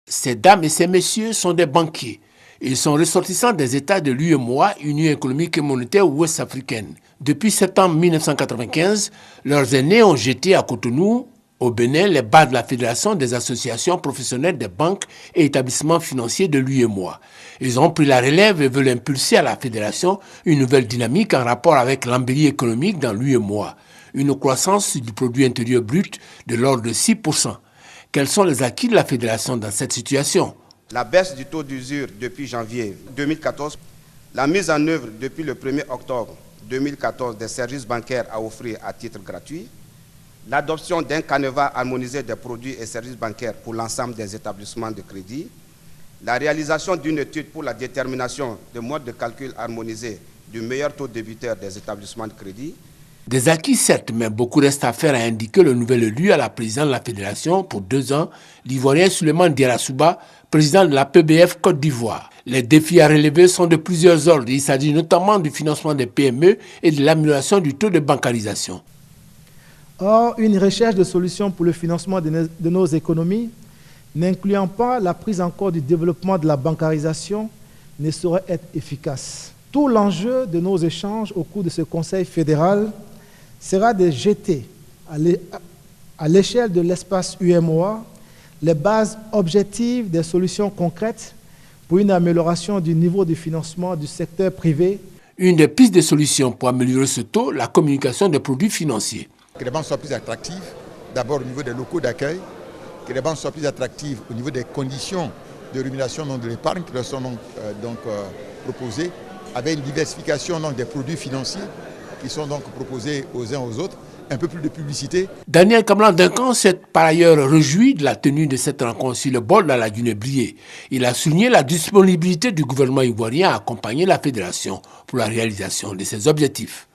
Ces dames et ces messieurs sont des banquiers. Ils sont ressortissants des États de l'UEMOA, Union économique et monétaire ouest-africaine. Depuis septembre 1995, leurs aînés ont jeté à Cotonou, au Bénin, les bases de la Fédération des associations professionnelles des banques et établissements financiers de l'UEMOA. Ils ont pris la relève et veulent impulser à la Fédération une nouvelle dynamique en rapport avec l'embellie économique dans l'UEMOA. Une croissance du produit intérieur brut de l'ordre de 6%. Quels sont les acquis de la Fédération dans cette situation? La baisse du taux d'usure depuis janvier 2014, la mise en œuvre depuis le 1er octobre 2014 des services bancaires à offrir à titre gratuit, l'adoption d'un canevas harmonisé des produits et services bancaires pour l'ensemble des établissements de crédit, la réalisation d'une étude pour la détermination de modes de calcul harmonisés du meilleur taux débiteur des établissements de crédit. Des acquis certes, mais beaucoup reste à faire, a indiqué le nouvel élu à la présidence de la Fédération pour 2 ans, l'Ivoirien Souleymane Diarra-Souba, président de la PBF Côte d'Ivoire. Les défis à relever sont de plusieurs ordres. Il s'agit notamment du financement des PME et de l'amélioration du taux de bancarisation. Or, une recherche de solutions pour le financement de nos économies, n'incluant pas la prise en compte du développement de la bancarisation, ne saurait être efficace. Tout l'enjeu de nos échanges au cours de ce Conseil fédéral sera de jeter à l'échelle de l'espace UEMOA les bases objectives des solutions concrètes pour une amélioration du niveau de financement du secteur privé. Une des pistes de solutions pour améliorer ce taux, la communication des produits financiers. Que les banques soient plus attractives, d'abord au niveau des locaux d'accueil, que les banques soient plus attractives au niveau des conditions de rémunération de l'épargne qui leur sont proposées, avec une diversification des produits financiers qui sont donc proposés aux uns aux autres, un peu plus de publicité. Daniel Kamlan-Duncan s'est par ailleurs réjoui de la tenue de cette rencontre sur le bord de la lagune Blié. Il a souligné la disponibilité du gouvernement ivoirien à accompagner la Fédération pour la réalisation de ses objectifs.